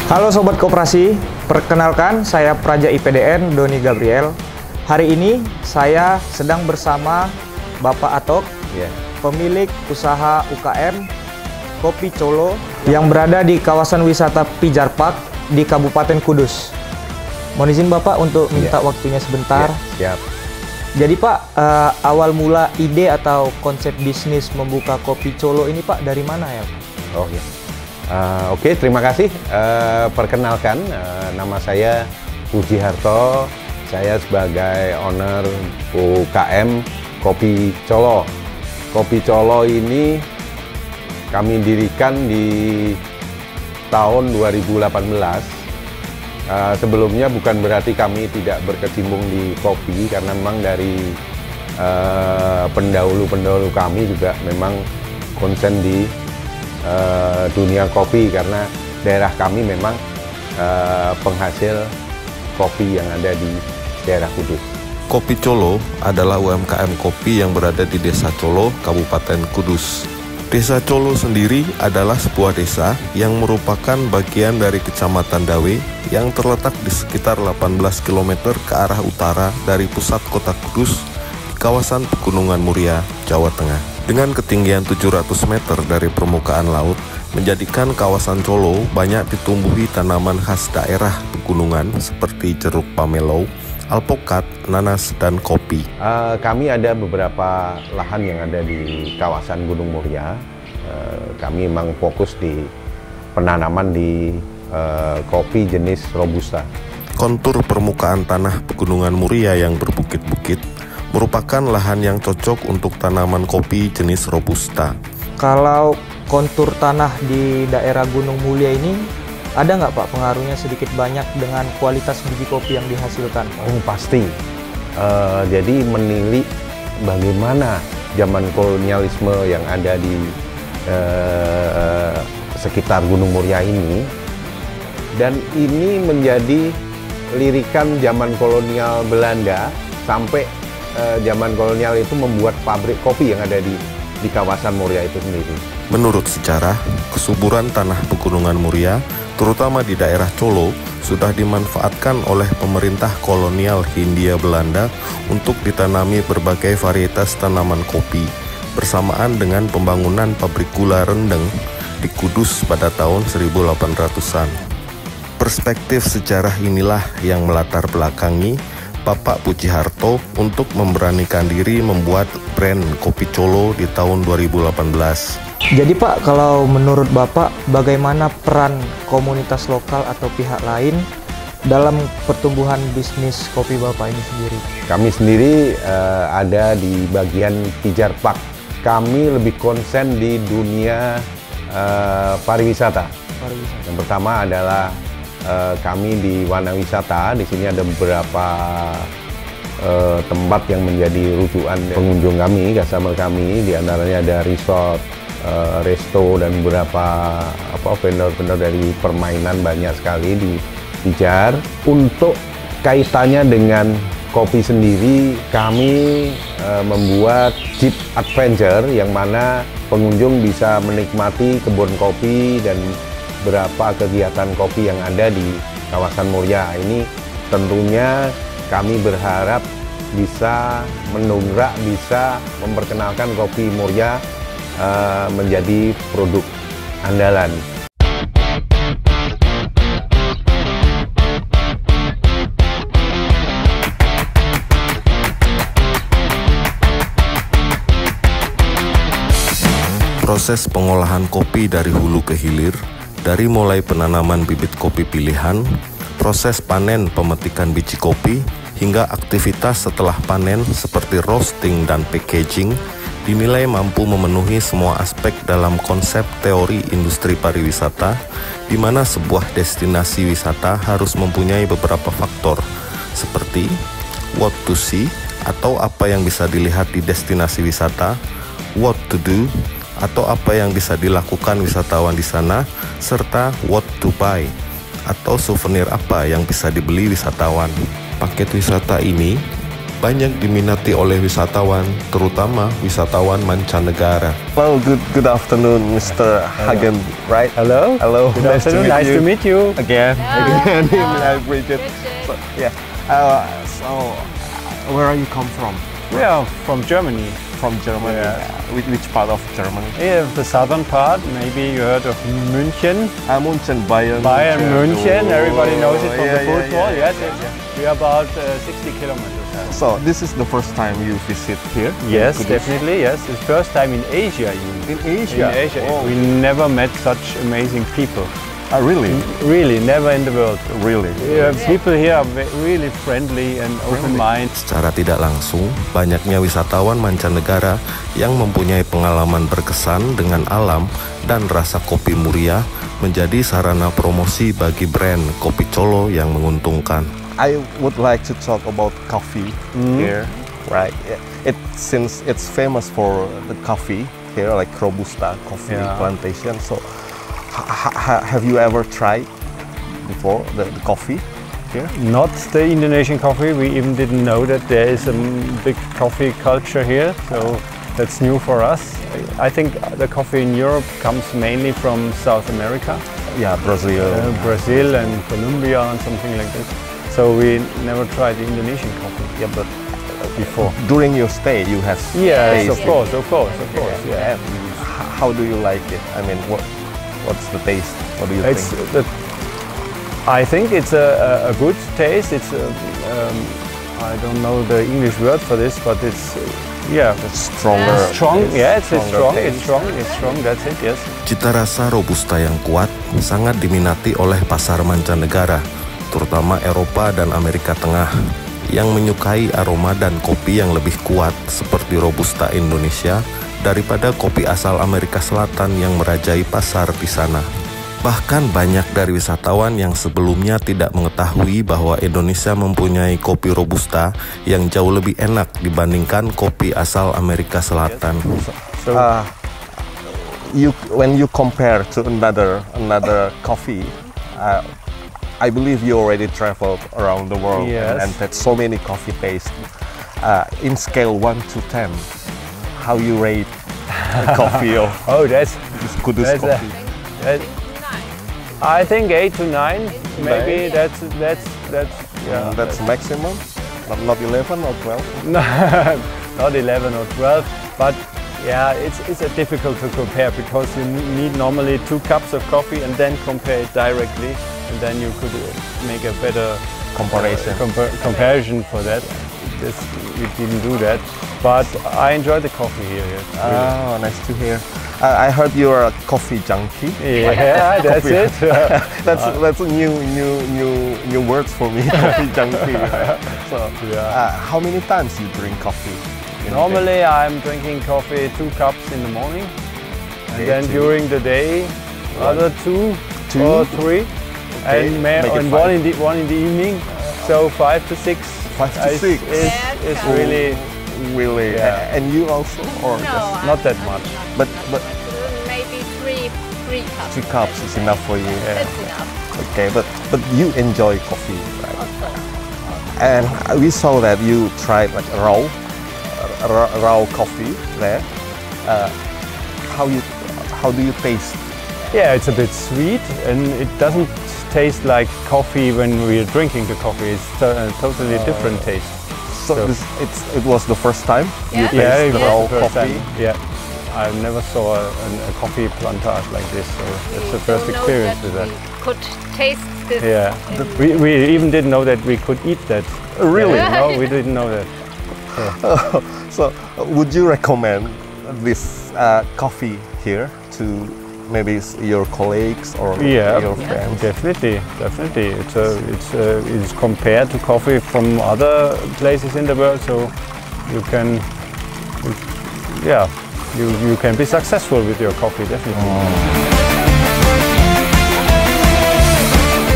Halo Sobat Koperasi, perkenalkan saya Praja IPDN Doni Gabriel. Hari ini saya sedang bersama Bapak Atok, pemilik usaha UKM Kopi Colo yang berada di kawasan wisata Pijar Park di Kabupaten Kudus. Mohon izin Bapak untuk minta waktunya sebentar. Siap. Jadi Pak, awal mula ide atau konsep bisnis membuka Kopi Colo ini Pak dari mana ya? Oh ya. Oke, terima kasih. Perkenalkan, nama saya Puji Harto. Saya sebagai owner UKM Kopi Colo. Kopi Colo ini kami dirikan di tahun 2018. Sebelumnya bukan berarti kami tidak berkecimpung di kopi, karena memang dari pendahulu-pendahulu kami juga memang konsen di dunia kopi, karena daerah kami memang penghasil kopi yang ada di daerah Kudus. Kopi Colo adalah UMKM kopi yang berada di Desa Colo, Kabupaten Kudus. Desa Colo sendiri adalah sebuah desa yang merupakan bagian dari Kecamatan Dawe yang terletak di sekitar 18 km ke arah utara dari pusat kota Kudus, di kawasan Pegunungan Muria, Jawa Tengah. Dengan ketinggian 700 meter dari permukaan laut, menjadikan kawasan Colo banyak ditumbuhi tanaman khas daerah pegunungan seperti jeruk pamelo, alpokat, nanas, dan kopi. Kami ada beberapa lahan yang ada di kawasan Gunung Muria. Kami memang fokus di penanaman di kopi jenis Robusta. Kontur permukaan tanah Pegunungan Muria yang berbukit-bukit merupakan lahan yang cocok untuk tanaman kopi jenis Robusta. Kalau kontur tanah di daerah Gunung Mulia ini, ada nggak Pak pengaruhnya sedikit banyak dengan kualitas biji kopi yang dihasilkan? Oh pasti. Jadi menilik bagaimana zaman kolonialisme yang ada di sekitar Gunung Muria ini, dan ini menjadi lirikan zaman kolonial Belanda sampai zaman kolonial itu membuat pabrik kopi yang ada di kawasan Muria itu sendiri. Menurut sejarah, kesuburan tanah Pegunungan Muria, terutama di daerah Colo, sudah dimanfaatkan oleh pemerintah kolonial Hindia Belanda untuk ditanami berbagai varietas tanaman kopi, bersamaan dengan pembangunan pabrik gula rendeng di Kudus pada tahun 1800-an. Perspektif sejarah inilah yang melatar belakangi Bapak Puji Harto untuk memberanikan diri membuat brand Kopi Colo di tahun 2018. Jadi Pak, kalau menurut Bapak, bagaimana peran komunitas lokal atau pihak lain dalam pertumbuhan bisnis kopi Bapak ini sendiri? Kami sendiri ada di bagian Pijar Park. Kami lebih konsen di dunia pariwisata. Yang pertama adalah kami di Wana Wisata. Di sini ada beberapa tempat yang menjadi rujukan pengunjung kami, customer kami. Di antaranya ada resort, resto, dan beberapa vendor-vendor dari permainan banyak sekali di Pijar. Untuk kaitannya dengan kopi sendiri, kami membuat Jeep Adventure yang mana pengunjung bisa menikmati kebun kopi dan beberapa kegiatan kopi yang ada di kawasan Muria. Ini tentunya kami berharap bisa mendongkrak, bisa memperkenalkan kopi Muria menjadi produk andalan. Proses pengolahan kopi dari hulu ke hilir, dari mulai penanaman bibit kopi pilihan, proses panen pemetikan biji kopi, hingga aktivitas setelah panen seperti roasting dan packaging, dinilai mampu memenuhi semua aspek dalam konsep teori industri pariwisata, di mana sebuah destinasi wisata harus mempunyai beberapa faktor, seperti what to see, atau apa yang bisa dilihat di destinasi wisata, what to do, atau apa yang bisa dilakukan wisatawan di sana, serta what to buy, atau souvenir apa yang bisa dibeli wisatawan. Paket wisata ini banyak diminati oleh wisatawan, terutama wisatawan mancanegara. Hello, good afternoon, Mr. Hagen, right? Hello. Hello. Good afternoon. Nice to meet you. Again. Again. Bridget. So, yeah. So, where are you come from? We are from Germany. From Germany. Yeah. Which part of Germany? Yeah, the southern part. Maybe you heard of München. München, Bayern. Bayern München. Everybody knows it from the football. Yeah, Yes, we are about 60 kilometers. So this is the first time you visit here? Yes, Kudus? Definitely. Yes, it's first time in Asia. In Asia? In Asia. Oh. We never met such amazing people. Really? Really, never in the world. Really? People here are really friendly and open-minded. Secara tidak langsung, banyaknya wisatawan mancanegara yang mempunyai pengalaman berkesan dengan alam dan rasa kopi Muria menjadi sarana promosi bagi brand Kopi Cholo yang menguntungkan. I would like to talk about coffee here, right? Since it's famous for the coffee here, like Robusta coffee plantation. So, have you ever tried before the coffee here? Not the Indonesian coffee. We even didn't know that there is a big coffee culture here. So that's new for us. I think the coffee in Europe comes mainly from South America. Yeah, Brazil. Brazil and Colombia and something like this. So we never tried the Indonesian coffee. Yeah, but before. During your stay, you have Yes, tasted. of course. Yeah. How do you like it? I mean, what's the taste? What do you think? I think it's a good taste. It's I don't know the English word for this, but it's It's stronger. Strong. Yeah, it's strong. taste. It's strong. That's it. Yes. Cita rasa Robusta yang kuat sangat diminati oleh pasar mancanegara, terutama Eropa dan Amerika Tengah, yang menyukai aroma dan kopi yang lebih kuat seperti Robusta Indonesia daripada kopi asal Amerika Selatan yang merajai pasar di sana. Bahkan banyak dari wisatawan yang sebelumnya tidak mengetahui bahwa Indonesia mempunyai kopi Robusta yang jauh lebih enak dibandingkan kopi asal Amerika Selatan. When you compare to another coffee, I believe you already traveled around the world and had so many coffee tastes. In scale 1 to 10, how you rate coffee of that's Kudus coffee? I think 8 to 9. Maybe that's That's maximum. Not 11 or 12. Not 11 or 12, but yeah, it's difficult to compare because you need normally 2 cups of coffee and then compare it directly, and then you could make a better comparison for that. We didn't do that, but I enjoy the coffee here. Oh, nice to hear. I heard you're a coffee junkie. Yeah, that's it. That's a new words for me. Coffee junkie. Right? So, how many times you drink coffee? Normally, I'm drinking coffee 2 cups in the morning, and then during the day, other 2 or 3, and one in the evening. So 5 to 6. 5 to 6 is really. Yeah. And you also, or No, not that much. But maybe three cups. 3 cups is enough for you. That's enough. Okay, but you enjoy coffee, right? Of course. And we saw that you tried like raw coffee there. How do you taste? Yeah, it's a bit sweet, and it doesn't taste like coffee when we're drinking the coffee. It's a totally different taste. So it was the first time you it tasted was raw the first coffee? time. Yeah, I never saw a coffee plantage like this, so it's the first experience with that. We could taste this. Yeah, we even didn't know that we could eat that. Really? No, we didn't know that. So would you recommend this coffee here to maybe your colleagues or your friends? Definitely. It's compared to coffee from other places in the world, so you can be successful with your coffee, definitely.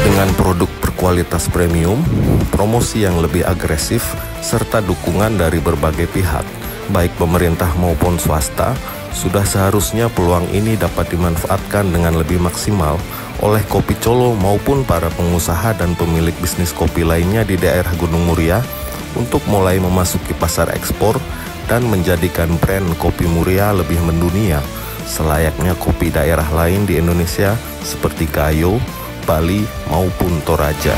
Dengan produk berkualitas premium, promosi yang lebih agresif, serta dukungan dari berbagai pihak, baik pemerintah maupun swasta, sudah seharusnya peluang ini dapat dimanfaatkan dengan lebih maksimal oleh Kopi Cholo maupun para pengusaha dan pemilik bisnis kopi lainnya di daerah Gunung Muria untuk mulai memasuki pasar ekspor dan menjadikan brand Kopi Muria lebih mendunia, selayaknya kopi daerah lain di Indonesia seperti Gayo, Bali maupun Toraja.